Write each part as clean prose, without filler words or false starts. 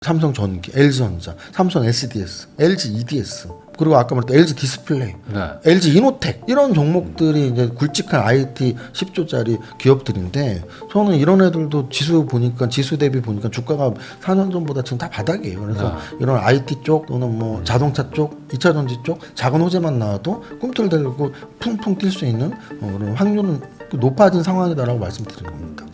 삼성전기, LG전자, 삼성 SDS, LG EDS, 그리고 아까 말했던 LG 디스플레이, LG 이노텍 이런 종목들이 이제 굵직한 IT 10조짜리 기업들인데 저는 이런 애들도 지수 보니까 지수 대비 보니까 주가가 4년 전보다 지금 다 바닥이에요. 그래서 이런 IT 쪽 또는 뭐 자동차 쪽, 2차 전지 쪽 작은 호재만 나와도 꿈틀대고 풍풍 뛸 수 있는 그런 확률은 높아진 상황이다라고 말씀드리는 겁니다.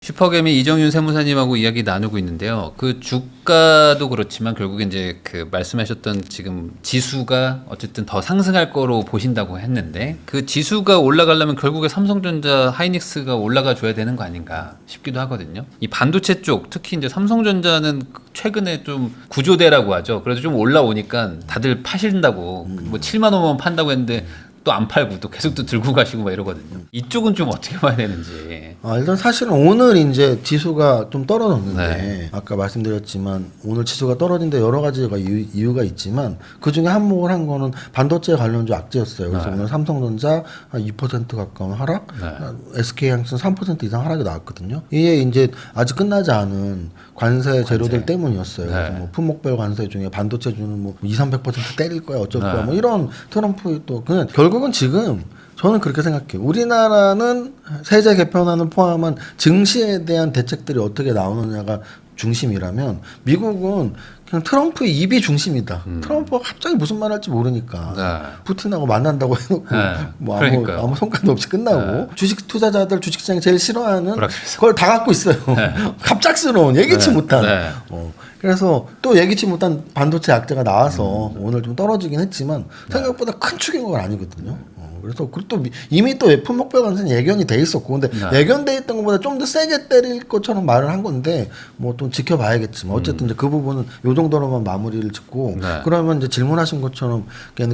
슈퍼개미 이정윤 세무사님하고 이야기 나누고 있는데요. 그 주가도 그렇지만 결국에 이제 그 말씀하셨던 지금 지수가 어쨌든 더 상승할 거로 보신다고 했는데 그 지수가 올라가려면 결국에 삼성전자, 하이닉스가 올라가 줘야 되는 거 아닌가 싶기도 하거든요. 이 반도체 쪽 특히 이제 삼성전자는 최근에 좀 구조대라고 하죠. 그래도 좀 올라오니까 다들 파신다고 뭐 7만 원만 판다고 했는데 또 안 팔고 또 계속 또 들고 가시고 막 이러거든요. 이쪽은 좀 어떻게 봐야 되는지. 일단 사실은 오늘 이제 지수가 좀 떨어졌는데 네. 아까 말씀드렸지만 오늘 지수가 떨어진데 여러 가지가 이유가 있지만 그 중에 한몫을 한 거는 반도체 관련주 악재였어요. 그래서 오늘 삼성전자 한 2% 가까운 하락, SK항공 3% 이상 하락이 나왔거든요. 이게 이제 아직 끝나지 않은 관세 재료들 때문이었어요. 그래서 뭐 품목별 관세 중에 반도체주는 뭐 200~300% 때릴 거야 어쩔 거야 뭐 이런 트럼프 또 그냥 결국은 지금 저는 그렇게 생각해요. 우리나라는 세제 개편안을 포함한 증시에 대한 대책들이 어떻게 나오느냐가 중심이라면 미국은 그냥 트럼프의 입이 중심이다. 트럼프가 갑자기 무슨 말 할지 모르니까 푸틴하고 만난다고 해놓고 뭐 아무 성과도 없이 끝나고 주식 투자자들 주식시장이 제일 싫어하는 그걸 다 갖고 있어요. 갑작스러운 예기치 못한 그래서 또 예기치 못한 반도체 악재가 나와서 오늘 좀 떨어지긴 했지만 생각보다 큰 축인 건 아니거든요. 그래서 또 이미 또 품목별 관세는 예견이 돼 있었고 근데 예견돼 있던 것보다 좀 더 세게 때릴 것처럼 말을 한 건데 뭐 또 지켜봐야겠지만 어쨌든 이제 그 부분은 요 정도로만 마무리를 짓고 그러면 이제 질문하신 것처럼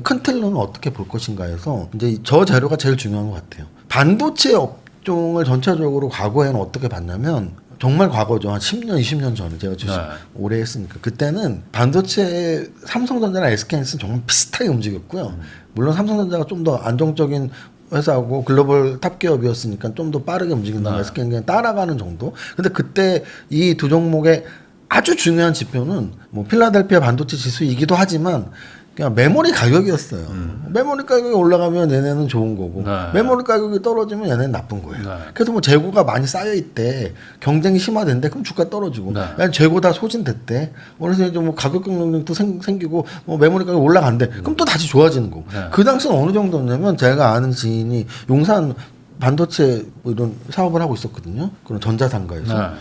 큰 틀로는 어떻게 볼 것인가 해서 이제 저 자료가 제일 중요한 것 같아요. 반도체 업종을 전체적으로 과거에는 어떻게 봤냐면 정말 과거죠. 한 10년, 20년 전에 제가 주식 오래 했으니까 그때는 반도체 삼성전자나 SK하이닉스는 정말 비슷하게 움직였고요. 물론 삼성전자가 좀 더 안정적인 회사하고 글로벌 탑 기업이었으니까 좀 더 빠르게 움직인다면 SK는 그냥 따라가는 정도. 근데 그때 이 두 종목의 아주 중요한 지표는 뭐 필라델피아 반도체 지수이기도 하지만 그냥 메모리 가격이었어요. 메모리 가격이 올라가면 얘네는 좋은 거고 메모리 가격이 떨어지면 얘네는 나쁜 거예요. 그래서 뭐 재고가 많이 쌓여 있대, 경쟁이 심화된대, 그럼 주가 떨어지고, 재고 다 소진됐대. 그래서 이제 뭐 가격 경쟁력도 생기고, 뭐 메모리 가격이 올라간대. 그럼 또 다시 좋아지는 거고. 그 당시는 어느 정도냐면 제가 아는 지인이 용산 반도체 뭐 이런 사업을 하고 있었거든요. 그런 전자상가에서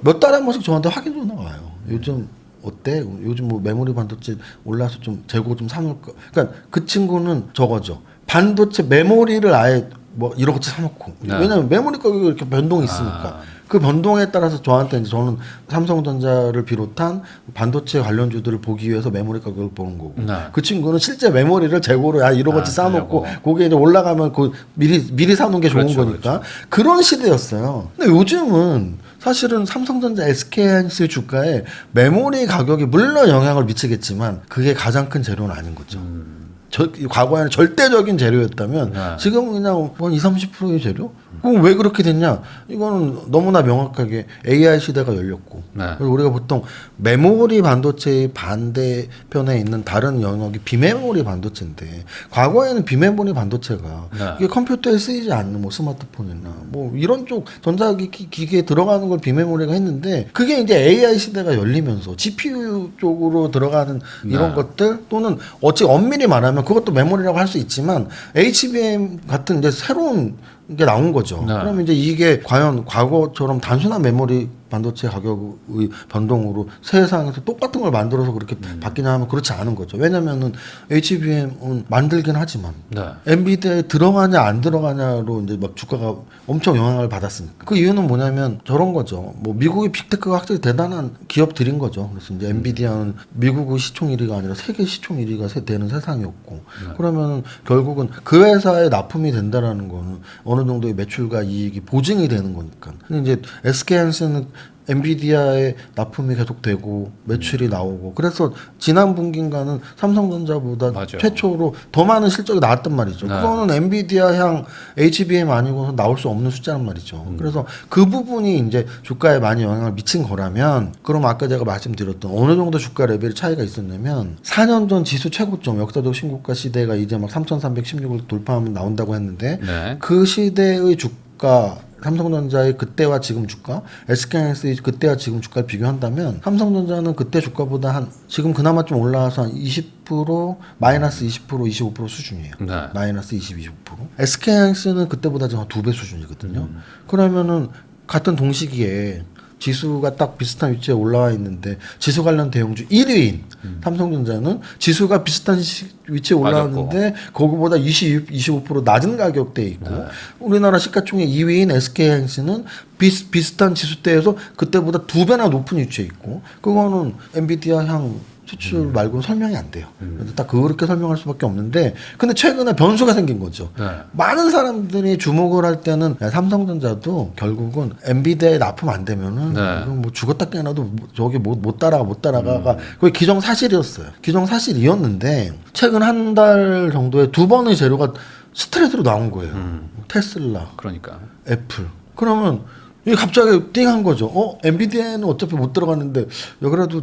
몇 달에 한 번씩 저한테 확인 전화가 와요. 요즘 어때? 요즘 뭐 메모리 반도체 올라서 좀 재고 좀 사놓을 거. 그러니까 그 친구는 저거죠. 반도체 메모리를 아예 뭐 1억어치 사놓고. 왜냐면 메모리 가격이 이렇게 변동이 있으니까. 그 변동에 따라서 저한테 이제 저는 삼성전자를 비롯한 반도체 관련주들을 보기 위해서 메모리 가격을 보는 거고. 그 친구는 실제 메모리를 재고로 1억어치 쌓아놓고 그게 이제 올라가면 그 미리 사놓은 게 좋은 거니까. 그런 시대였어요. 근데 요즘은 사실은 삼성전자, SK하이닉스 주가에 메모리 가격이 물론 영향을 미치겠지만 그게 가장 큰 재료는 아닌 거죠. 과거에는 절대적인 재료였다면 지금은 그냥 한 20~30%의 재료? 그럼 왜 그렇게 됐냐? 이거는 너무나 명확하게 AI 시대가 열렸고 그래서 우리가 보통 메모리 반도체의 반대편에 있는 다른 영역이 비메모리 반도체인데 과거에는 비메모리 반도체가 이게 컴퓨터에 쓰이지 않는 뭐 스마트폰이나 뭐 이런 쪽 전자기기에 들어가는 걸 비메모리가 했는데 그게 이제 AI 시대가 열리면서 GPU 쪽으로 들어가는 이런 것들 또는 엄밀히 말하면 그것도 메모리라고 할 수 있지만 HBM 같은 이제 새로운 게 나온 거죠. 그러면 이제 이게 과연 과거처럼 단순한 메모리 반도체 가격의 변동으로 세상에서 똑같은 걸 만들어서 그렇게 바뀌냐 하면 그렇지 않은 거죠. 왜냐면은 HBM은 만들긴 하지만 엔비디아에 들어가냐 안 들어가냐로 이제 막 주가가 엄청 영향을 받았으니까. 그 이유는 뭐냐면 저런 거죠. 뭐 미국의 빅테크가 확실히 대단한 기업들인 거죠. 그래서 이제 엔비디아는 미국의 시총 1위가 아니라 세계 시총 1위가 되는 세상이었고 그러면은 결국은 그 회사에 납품이 된다라는 거는 어느 정도의 매출과 이익이 보증이 되는 거니까. 근데 이제 SK하이닉스는 엔비디아의 납품이 계속되고 매출이 나오고 그래서 지난 분기인가는 삼성전자보다 맞아. 최초로 더 많은 실적이 나왔단 말이죠. 네. 그거는 엔비디아향 HBM 아니고서 나올 수 없는 숫자란 말이죠. 그래서 그 부분이 이제 주가에 많이 영향을 미친 거라면 그럼 아까 제가 말씀드렸던 어느 정도 주가 레벨 차이가 있었냐면 4년 전 지수 최고점 역사적 신고가 시대가 이제 막 3,316을 돌파하면 나온다고 했는데 네. 그 시대의 주가 삼성전자의 그때와 지금 주가, SK하이닉스의 그때와 지금 주가를 비교한다면 삼성전자는 그때 주가보다 한 지금 그나마 좀 올라와서 한 20% 마이너스 20% 25% 수준이에요. 네. 마이너스 25%. SK하이닉스는 그때보다 지금 한 2배 수준이거든요. 그러면은 같은 동시기에 지수가 딱 비슷한 위치에 올라와 있는데 지수 관련 대형주 1위인 삼성전자는 지수가 비슷한 위치에 올라왔는데 거기보다 25% 낮은 가격대에 있고 네. 우리나라 시가총액 2위인 SK하이닉스는 비슷한 지수대에서 그때보다 2배나 높은 위치에 있고 그거는 엔비디아 향 수출 말고는 설명이 안 돼요. 그래서 딱 그렇게 설명할 수밖에 없는데 근데 최근에 변수가 생긴 거죠. 네. 많은 사람들이 주목을 할 때는 야, 삼성전자도 결국은 엔비디아에 납품 안 되면은 네. 이건 뭐 죽었다 깨어나도 저기 못 따라가가 그게 기정사실이었어요. 기정사실이었는데 최근 한 달 정도에 2번의 재료가 스트레이트로 나온 거예요. 테슬라, 그러니까. 애플. 그러면 이게 갑자기 띵한 거죠. 엔비디아는 어차피 못 들어갔는데 여기라도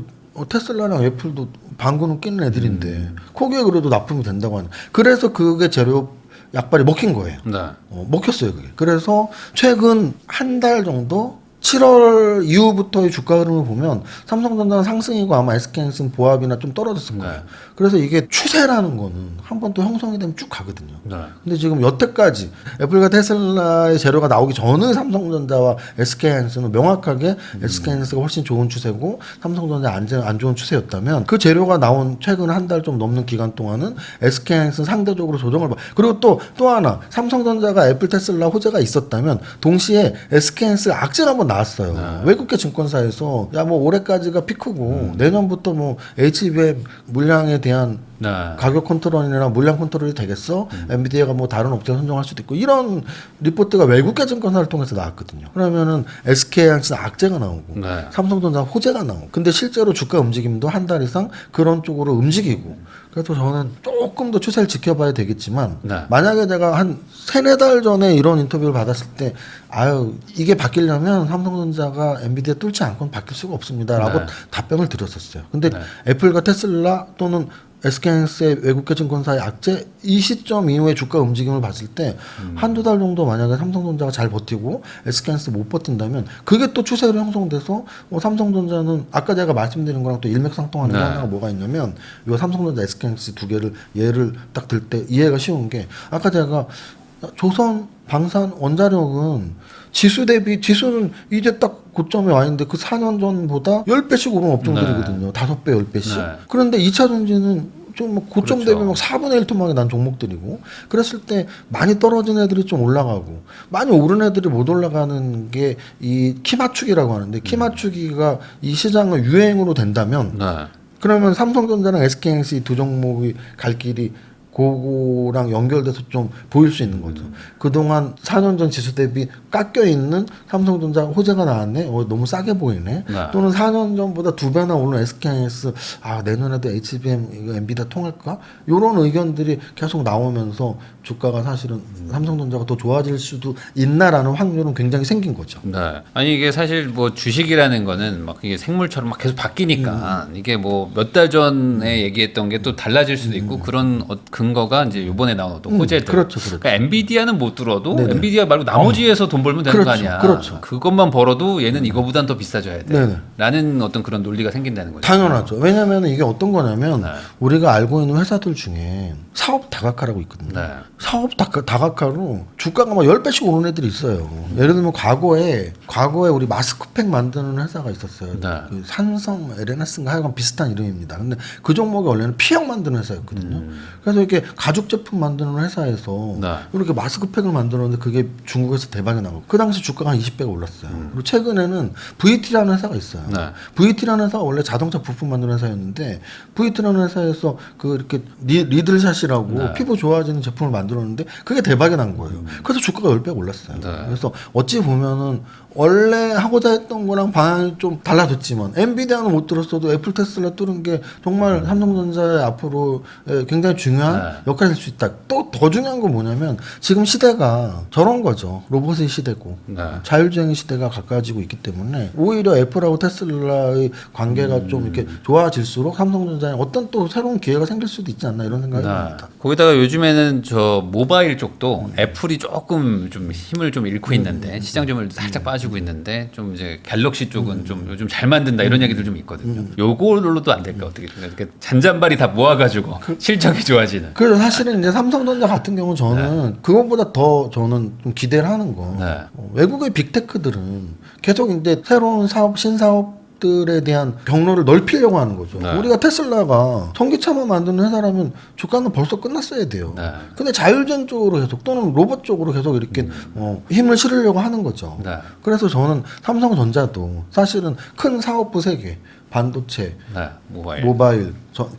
테슬라랑 애플도 방구는 끼는 애들인데 거기에 그래도 납품이 된다고 하는. 그래서 그게 재료 약발이 먹힌 거예요. 네. 먹혔어요 그게. 그래서 최근 한 달 정도 7월 이후부터의 주가 흐름을 보면 삼성전자는 상승이고 아마 SK하이닉스는 보합이나 좀 떨어졌을 거예요. 네. 그래서 이게 추세라는 거는 한 번 또 형성이 되면 쭉 가거든요. 네. 근데 지금 여태까지 애플과 테슬라의 재료가 나오기 전의 삼성전자와 SK하이닉스는 명확하게 SK하이닉스가 훨씬 좋은 추세고 삼성전자 안 좋은 추세였다면 그 재료가 나온 최근 한 달 좀 넘는 기간 동안은 SK하이닉스는 상대적으로 조정을 그리고 또 하나 삼성전자가 애플 테슬라 호재가 있었다면 동시에 SK하이닉스가 악재가 한번 나왔어요. 외국계 증권사에서 야 뭐 올해까지가 피크고 내년부터 뭐 HBM 물량에 대한 네. 가격 컨트롤이나 물량 컨트롤이 되겠어? 엔비디아가 뭐 다른 업체 선정할 수도 있고 이런 리포트가 외국계 증권사를 통해서 나왔거든요. 그러면은 SK하이닉스는 악재가 나오고 네. 삼성전자 호재가 나오고 근데 실제로 주가 움직임도 한 달 이상 그런 쪽으로 움직이고 그래서 저는 조금 더 추세를 지켜봐야 되겠지만 네. 만약에 제가 한 3-4달 전에 이런 인터뷰를 받았을 때 아유 이게 바뀌려면 삼성전자가 엔비디아 뚫지 않고는 바뀔 수가 없습니다라고 네. 답변을 드렸었어요. 근데 네. 애플과 테슬라 또는 SK하이닉스의 외국계 증권사의 악재 이 시점 이후의 주가 움직임을 봤을 때 한두 달 정도 만약에 삼성전자가 잘 버티고 SK하이닉스 못 버틴다면 그게 또 추세로 형성돼서 삼성전자는 아까 제가 말씀드린 거랑 또 일맥상통하는 게 네. 하나가 뭐가 있냐면 요 삼성전자 SK하이닉스 두 개를 예를 딱 들 때 이해가 쉬운 게 아까 제가 조선 방산 원자력은 지수 대비 지수는 이제 딱 고점에 와 있는데 그 4년 전보다 10배씩 오른 업종들이거든요. 5배, 10배씩. 네. 그런데 2차 전지는 좀 고점 그렇죠. 대비 막 4분의 1토막이 난 종목들이고 그랬을 때 많이 떨어진 애들이 좀 올라가고 많이 오른 애들이 못 올라가는 게 이 키 맞추기라고 하는데 키 맞추기가 이 시장을 유행으로 된다면 네. 그러면 삼성전자랑 SK하이닉스 두 종목이 갈 길이 그거랑 연결돼서 좀 보일 수 있는 거죠. 그동안 4년 전 지수 대비 깎여 있는 삼성전자 호재가 나왔네. 너무 싸게 보이네. 네. 또는 4년 전보다 2배나 오른 SK하이닉스 내년에도 HBM 이거 엔비디아 통할까? 이런 의견들이 계속 나오면서 주가가 사실은 삼성전자가 더 좋아질 수도 있나라는 확률은 굉장히 생긴 거죠. 네. 아니 이게 사실 뭐 주식이라는 거는 막 이게 생물처럼 막 계속 바뀌니까 이게 뭐 몇 달 전에 얘기했던 게 또 달라질 수도 있고 그런 근거가 이제 이번에 나온 어떤 호재들. 그렇죠. 그러니까 엔비디아는 못 들어도 네네. 엔비디아 말고 나머지에서 돈 벌면 되는 거 그렇죠. 아니야. 그렇죠. 그것만 벌어도 얘는 이거보단 더 비싸져야 돼. 네네. 라는 어떤 그런 논리가 생긴다는 거죠. 당연하죠. 왜냐하면 이게 어떤 거냐면 네. 우리가 알고 있는 회사들 중에 사업 다각화라고 있거든요. 네. 사업 다각화로 주가가 막 10배씩 오른 애들이 있어요. 예를 들면 과거에 우리 마스크팩 만드는 회사가 있었어요. 네. 그 산성 에레나스인가 하여간 비슷한 이름입니다. 근데 그 종목이 원래는 피혁 만드는 회사였거든요. 그래서 이렇게 가죽 제품 만드는 회사에서 네. 이렇게 마스크팩을 만들었는데 그게 중국에서 대박이 나고 그 당시 주가가 한 20배가 올랐어요. 그리고 최근에는 VT라는 회사가 있어요. 네. VT라는 회사가 원래 자동차 부품 만드는 회사였는데 VT라는 회사에서 그 이렇게 리들샷이라고 네. 피부 좋아지는 제품을 만들었는데 그게 대박이 난 거예요. 그래서 주가가 10배 올랐어요. 네. 그래서 어찌 보면은 원래 하고자 했던 거랑 방향이 좀 달라졌지만 엔비디아는 못 들었어도 애플 테슬라 뚫은 게 정말 삼성전자의 앞으로 굉장히 중요한 네. 역할이 될 수 있다. 또 더 중요한 건 뭐냐면 지금 시대가 저런 거죠. 로봇의 시대고 네. 자율주행 시대가 가까워지고 있기 때문에 오히려 애플하고 테슬라의 관계가 좀 이렇게 좋아질수록 삼성전자에 어떤 또 새로운 기회가 생길 수도 있지 않나 이런 생각이 듭니다. 거기다가 요즘에는 저 모바일 쪽도 애플이 조금 좀 힘을 좀 잃고 있는데 시장 점유율도 살짝 빠지고 있는데 좀 이제 갤럭시 쪽은 좀 요즘 잘 만든다 이런 얘기들 좀 있거든요. 요걸로도 안 될까 어떻게 이렇게 잔잔바리 다 모아가지고 실적이 좋아지는. 그래서 사실은 이제 삼성전자 같은 경우는 저는 그것보다 더 저는 좀 기대를 하는 거. 네. 외국의 빅테크들은 계속 이제 새로운 사업, 신사업들에 대한 경로를 넓히려고 하는 거죠. 네. 우리가 테슬라가 전기차만 만드는 회사라면 주가는 벌써 끝났어야 돼요. 네. 근데 자율주행 쪽으로 계속 또는 로봇 쪽으로 계속 이렇게 힘을 실으려고 하는 거죠. 네. 그래서 저는 삼성전자도 사실은 큰 사업부 3개, 반도체, 네. 모바일,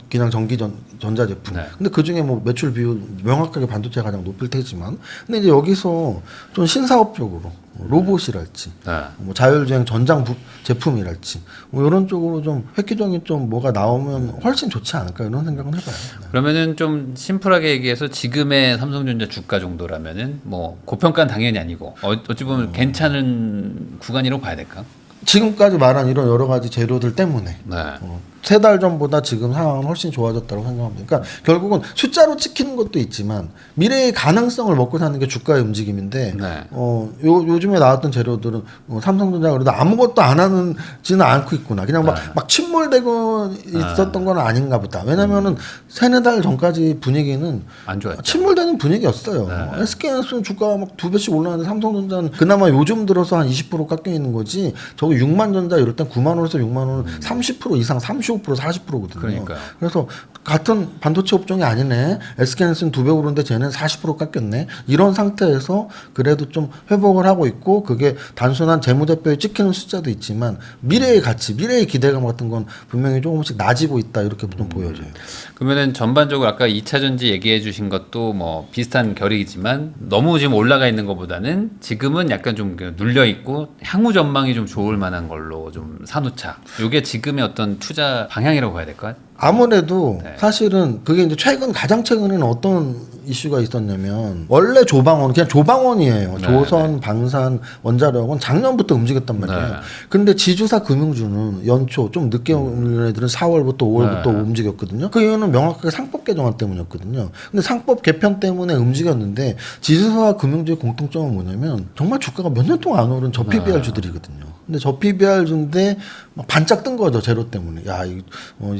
그냥 전자제품. 네. 근데 그 중에 뭐 매출 비율 명확하게 반도체가 가장 높을 테지만, 근데 이제 여기서 좀 신사업적으로 로봇이랄지, 네. 뭐 자율주행 전장 제품이랄지, 뭐 이런 쪽으로 좀 획기적인 좀 뭐가 나오면 훨씬 좋지 않을까 이런 생각은 해봐요. 네. 그러면은 좀 심플하게 얘기해서 지금의 삼성전자 주가 정도라면은 뭐 고평가는 당연히 아니고 어찌 보면 괜찮은 구간이라고 봐야 될까? 지금까지 말한 이런 여러 가지 재료들 때문에 네. 3달 전보다 지금 상황은 훨씬 좋아졌다고 생각합니다. 그러니까 결국은 숫자로 찍히는 것도 있지만 미래의 가능성을 먹고 사는 게 주가의 움직임인데 네. 요즘에 나왔던 재료들은 삼성전자가 그래도 아무것도 안 하는지는 않고 있구나. 그냥 막 침몰되고 있었던 건 아닌가 보다. 왜냐면은 3-4달 전까지 분위기는 안 좋았죠. 침몰되는 분위기였어요. 네. SK하이닉스는 주가가 막 2배씩 올라가는데 삼성전자는 그나마 요즘 들어서 한 20% 깎여 있는 거지. 저거 6만 전자 이럴 땐 9만 원에서 6만 원은 30% 이상 35% 40%거든요. 그러니까요. 그래서 같은 반도체 업종이 아니네. SK하이닉스는 2배 오르는데 쟤는 40% 깎였네. 이런 상태에서 그래도 좀 회복을 하고 있고 그게 단순한 재무제표에 찍히는 숫자도 있지만 미래의 가치, 미래의 기대감 같은 건 분명히 조금씩 낮아지고 있다 이렇게 좀 보여져요. 그러면은 전반적으로 아까 2차 전지 얘기해 주신 것도 뭐 비슷한 결이지만 너무 지금 올라가 있는 것보다는 지금은 약간 좀 눌려 있고 향후 전망이 좀 좋을 만한 걸로 좀 사놓자. 이게 지금의 어떤 투자 방향이라고 봐야 될까요? 아무래도 네. 사실은 그게 이제 가장 최근에는 어떤 이슈가 있었냐면 원래 조방원 그냥 조방원이에요. 네, 조선, 방산, 원자력은 작년부터 움직였단 말이에요. 네. 근데 지주사 금융주는 연초 좀 늦게 오는 애들은 4월부터 5월부터 네. 움직였거든요. 그 이유는 명확하게 상법 개정안 때문이었거든요. 근데 상법 개편 때문에 움직였는데 지주사 금융주의 공통점은 뭐냐면 정말 주가가 몇 년 동안 안 오른 저 PBR 주들이거든요. 근데 저 PBR주인데 막 반짝 뜬 거죠. 제로 때문에. 야, 이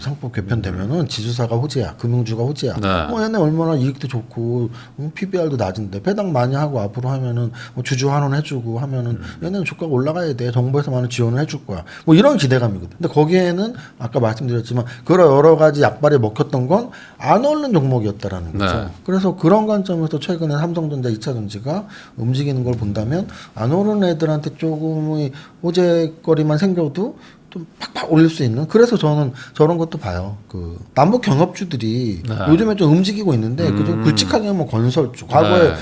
상법 개편되면은 지주사가 호재야. 금융주가 호재야. 네. 얘네 얼마나 이익도 좋고 PBR도 낮은데 배당 많이 하고 앞으로 하면은 뭐 주주 환원 해주고 하면은 얘네는 주가가 올라가야 돼. 정부에서 많은 지원을 해줄 거야. 뭐 이런 기대감이거든. 근데 거기에는 아까 말씀드렸지만 그런 여러 가지 약발에 먹혔던 건 안 오르는 종목이었다라는 거죠. 네. 그래서 그런 관점에서 최근에 삼성전자 2차 전지가 움직이는 걸 본다면 안 오르는 애들한테 조금의 호재거리만 생겨도 좀 팍팍 올릴 수 있는. 그래서 저는 저런 것도 봐요. 그 남북 경협주들이 네. 요즘에 좀 움직이고 있는데 그중 굵직하게 뭐 건설주 과거에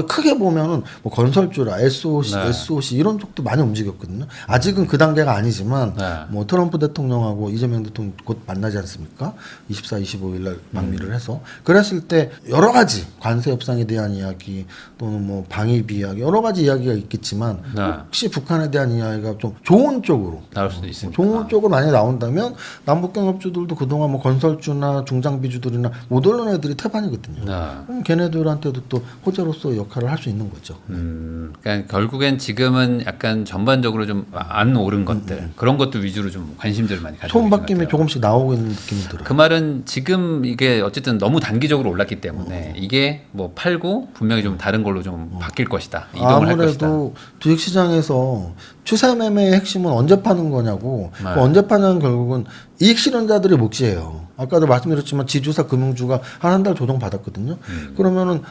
크게 보면은 뭐 건설주라 SOC 이런 쪽도 많이 움직였거든요. 아직은 그 단계가 아니지만 뭐 트럼프 대통령하고 이재명 대통령 곧 만나지 않습니까? 24, 25일 날 방미를 해서 그랬을 때 여러 가지 관세 협상에 대한 이야기 또는 뭐 방위비 이야기 여러 가지 이야기가 있겠지만 혹시 북한에 대한 이야기가 좀 좋은 쪽으로 나올 수도 있습니다. 좋은 쪽으로 많이 나온다면 남북경협주들도 그동안 뭐 건설주나 중장비주들이나 못 오른 애들이 태반이거든요. 그럼 걔네들한테도 또 호재로서 역할을 할 수 있는 거죠. 그러니까 결국엔 지금은 약간 전반적으로 좀 안 오른 것들 그런 것들 위주로 좀 관심들을 많이 가지고 손바뀜이 조금씩 나오고 있는 느낌이 들어요. 그 말은 지금 이게 어쨌든 너무 단기적으로 올랐기 때문에 이게 뭐 팔고 분명히 좀 다른 걸로 좀 바뀔 것이다. 이동을 할 것이다. 아무래도 주식시장에서 추세 매매의 핵심은 언제 파는 거냐고 네. 그 언제 파는 결국은 이익 실현자들의 몫이에요. 아까도 말씀드렸지만 지주사 금융주가 한 달 조정 받았거든요. 그러면은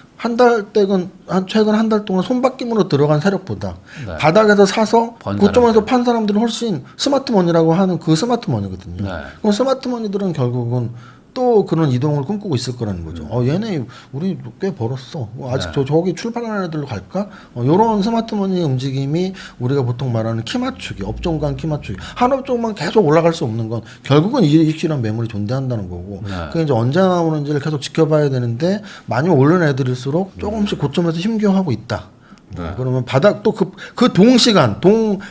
최근 한 달 동안 손바뀜으로 들어간 세력보다 네. 바닥에서 사서 번 고점에서 판 사람들은 훨씬 스마트머니라고 하는 그 스마트머니거든요. 네. 그럼 스마트머니들은 결국은 또 그런 이동을 꿈꾸고 있을 거라는 거죠. 얘네 우리 꽤 벌었어. 아직 저기 출발하는 애들로 갈까? 이런 스마트머니의 움직임이 우리가 보통 말하는 키 맞추기, 업종 간 키 맞추기. 한 업종만 계속 올라갈 수 없는 건 결국은 이익실현 매물이 존재한다는 거고. 그게 이제 언제 나오는지를 계속 지켜봐야 되는데 많이 오른 애들일수록 조금씩 고점에서 힘겨워하고 있다. 그러면 바닥 또 그 동시간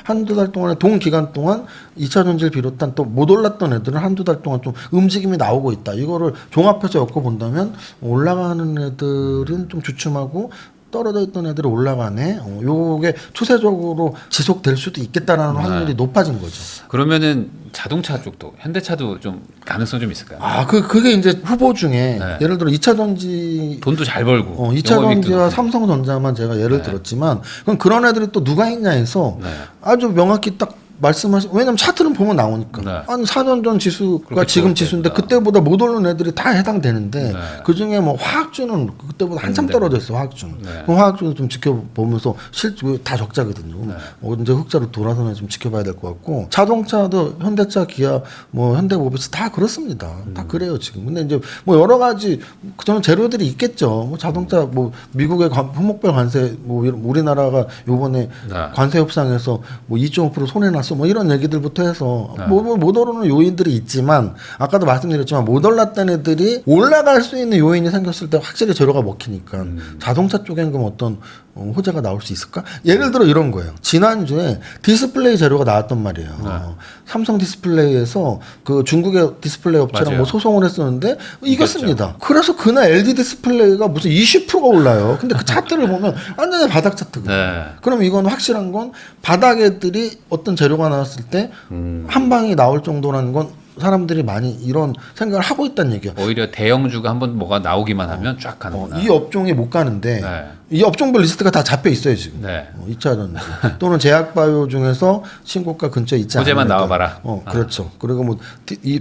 한두 달 동안에 동기간 동안 2차 전지를 비롯한 또 못 올랐던 애들은 한두 달 동안 좀 움직임이 나오고 있다. 이거를 종합해서 엮어 본다면 올라가는 애들은 좀 주춤하고 떨어져 있던 애들이 올라가네. 요게 추세적으로 지속될 수도 있겠다라는 확률이 높아진 거죠. 그러면은 자동차 쪽도 현대차도 좀 가능성 좀 있을까요? 그게 이제 후보 중에 예를 들어 2차 전지 돈도 잘 벌고 2차 전지와 삼성전자만 제가 예를 들었지만 그럼 그런 애들이 또 누가 있냐 해서 아주 명확히 딱 말씀하신 왜냐면 차트는 보면 나오니까 한 4년 전 지수가 지금 지수인데 그때보다 못 오른 애들이 다 해당되는데 그중에 뭐 화학주는 그때보다 한참 떨어져 있어. 화학주는 그럼 화학주는 좀 지켜보면서 실제 다 적자거든요. 언제 흑자로 돌아서나 좀 지켜봐야 될 것 같고 자동차도 현대차, 기아, 뭐 현대모비스 다 그렇습니다. 다 그래요 지금. 근데 이제 뭐 여러 가지 저는 재료들이 있겠죠. 뭐 자동차 뭐 미국의 품목별 관세 뭐 우리나라가 요번에 관세 협상에서 뭐 2.5% 손해 났 뭐 이런 얘기들부터 해서 못 오르는 요인들이 있지만 아까도 말씀드렸지만 못 올랐던 애들이 올라갈 수 있는 요인이 생겼을 때 확실히 재료가 먹히니까 자동차 쪽엔 그럼 어떤 호재가 나올 수 있을까? 예를 들어 이런 거예요. 지난주에 디스플레이 재료가 나왔단 말이에요. 삼성 디스플레이에서 그 중국의 디스플레이 업체랑 뭐 소송을 했었는데 이겼습니다. 그래서 그날 LG 디스플레이가 무슨 20%가 올라요. 근데 그 차트를 보면 완전히 바닥 차트거든요. 그럼 이건 확실한 건 바닥 애들이 어떤 재료가 나왔을 때 한 방이 나올 정도라는 건 사람들이 많이 이런 생각을 하고 있다는 얘기야. 오히려 대형주가 한번 뭐가 나오기만 하면 쫙 가는구나. 이 업종이 못 가는데 이 업종별 리스트가 다 잡혀 있어요 지금. 2차 전지 또는 제약바이오 중에서 신고가 근처에 있지 않은 호재만 나와봐라. 그렇죠. 그리고 뭐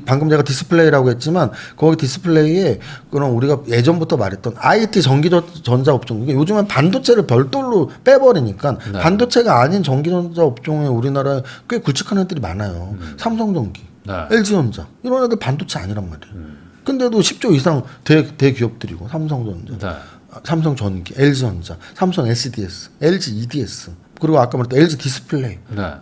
방금 제가 디스플레이라고 했지만 거기 디스플레이에 그럼 우리가 예전부터 말했던 IT 전기전자 업종 이게 요즘은 반도체를 별도로 빼버리니까 반도체가 아닌 전기전자 업종에 우리나라에 꽤 굵직한 애들이 많아요. 삼성전기, LG전자 이런 애들 반도체 아니란 말이에요. 근데도 10조 이상 대기업들이고 삼성전자, 삼성전기, LG전자, 삼성 SDS, LG EDS 그리고 아까 말했던 LG 디스플레이,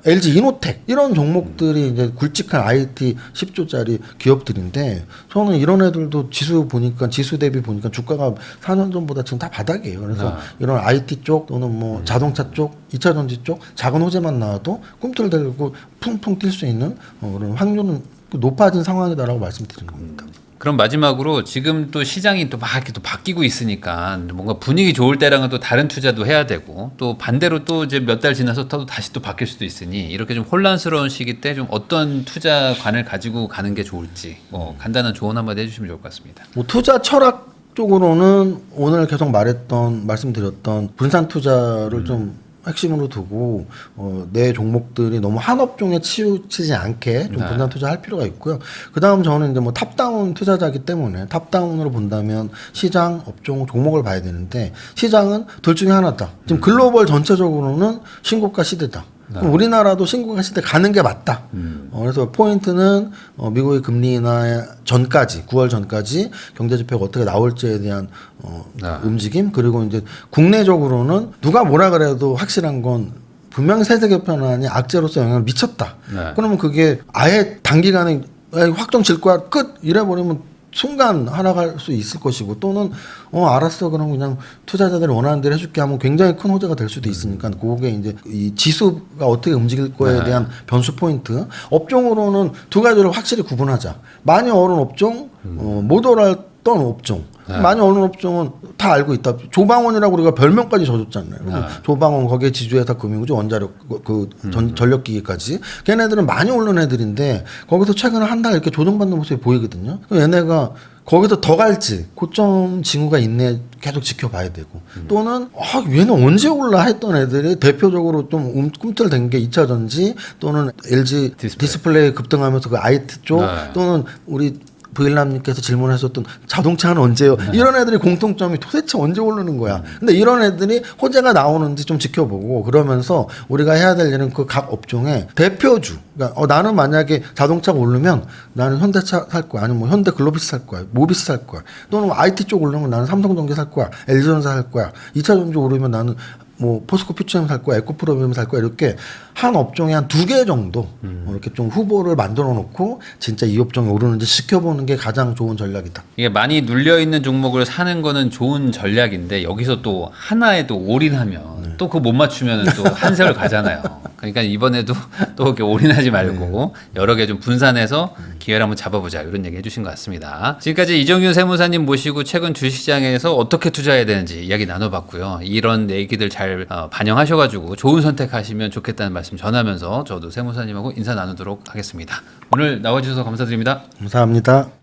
LG 이노텍 이런 종목들이 이제 굵직한 IT 10조짜리 기업들인데 저는 이런 애들도 지수 보니까 지수 대비 보니까 주가가 4년 전보다 지금 다 바닥이에요. 그래서 이런 IT 쪽 또는 뭐 자동차 쪽, 2차 전지 쪽 작은 호재만 나와도 꿈틀대고 풍풍 뛸 수 있는 그런 확률은 높아진 상황이다라고 말씀드리는 겁니다. 그럼 마지막으로 지금 또 시장이 또 막 이렇게 또 바뀌고 있으니까 뭔가 분위기 좋을 때랑은 또 다른 투자도 해야 되고 또 반대로 또 이제 몇 달 지나서 또 다시 또 바뀔 수도 있으니 이렇게 좀 혼란스러운 시기 때 좀 어떤 투자관을 가지고 가는 게 좋을지 뭐 간단한 조언 한마디 해주시면 좋을 것 같습니다. 뭐 투자 철학 쪽으로는 오늘 계속 말씀드렸던 분산 투자를 좀 핵심으로 두고 내 종목들이 너무 한 업종에 치우치지 않게 좀 분산 투자할 필요가 있고요. 그다음 저는 이제 뭐 탑다운 투자자이기 때문에 탑다운으로 본다면 시장, 업종, 종목을 봐야 되는데 시장은 둘 중에 하나다. 지금 글로벌 전체적으로는 신고가 시대다. 우리나라도 신고가 시대 가는 게 맞다. 그래서 포인트는 미국의 금리 인하 전까지 9월 전까지 경제 지표가 어떻게 나올지에 대한 움직임 그리고 이제 국내적으로는 누가 뭐라 그래도 확실한 건 분명히 세제 개편안이 악재로서 영향을 미쳤다. 그러면 그게 아예 단기간에 확정 질 거야 끝 이래버리면 순간 하락할 수 있을 것이고 또는 알았어 그럼 그냥 투자자들이 원하는 대로 해줄게 하면 굉장히 큰 호재가 될 수도 있으니까 그게 이제 이 지수가 어떻게 움직일 거에 대한 변수 포인트. 업종으로는 두 가지를 확실히 구분하자. 많이 오른 업종, 못 올랐던 업종. 많이 오른 업종은 다 알고 있다. 조방원이라고 우리가 별명까지 줘줬잖아요. 조방원 거기에 지주회사 금융주 원자력 전력기기까지 걔네들은 많이 오른 애들인데 거기서 최근에 한 달 이렇게 조정받는 모습이 보이거든요. 얘네가 거기서 더 갈지 고점 징후가 있네 계속 지켜봐야 되고 또는 얘는 언제 올라 했던 애들이 대표적으로 좀 꿈틀댄 게 2차 전지 또는 LG 디스플레이 급등하면서 그 IT 쪽 또는 우리 부일남님께서 질문하셨던 자동차는 언제요? 이런 애들이 공통점이 도대체 언제 오르는 거야? 근데 이런 애들이 호재가 나오는지 좀 지켜보고 그러면서 우리가 해야 될 일은 그 각 업종의 대표주. 그러니까 나는 만약에 자동차가 오르면 나는 현대차 살 거야. 아니면 뭐 현대 글로비스 살 거야. 모비스 살 거야. 또는 뭐 IT 쪽 오르면 나는 삼성전기 살 거야. LG전자 살 거야. 2차 전지 오르면 나는 뭐 포스코 퓨처엠 살 거야, 에코프로비움 살 거야 이렇게 한 업종에 한 2개 정도 이렇게 좀 후보를 만들어 놓고 진짜 이 업종이 오르는지 지켜보는 게 가장 좋은 전략이다. 이게 많이 눌려 있는 종목을 사는 거는 좋은 전략인데 여기서 또 하나에도 올인하면 또 그거 못 맞추면 또 한 세월 가잖아요. 그러니까 이번에도 또 이렇게 올인하지 말고 여러 개 좀 분산해서 기회를 한번 잡아보자 이런 얘기 해주신 것 같습니다. 지금까지 이정윤 세무사님 모시고 최근 주식시장에서 어떻게 투자해야 되는지 이야기 나눠봤고요. 이런 얘기들 잘 반영하셔가지고 좋은 선택하시면 좋겠다는 말씀 전하면서 저도 세무사님하고 인사 나누도록 하겠습니다. 오늘 나와주셔서 감사드립니다. 감사합니다.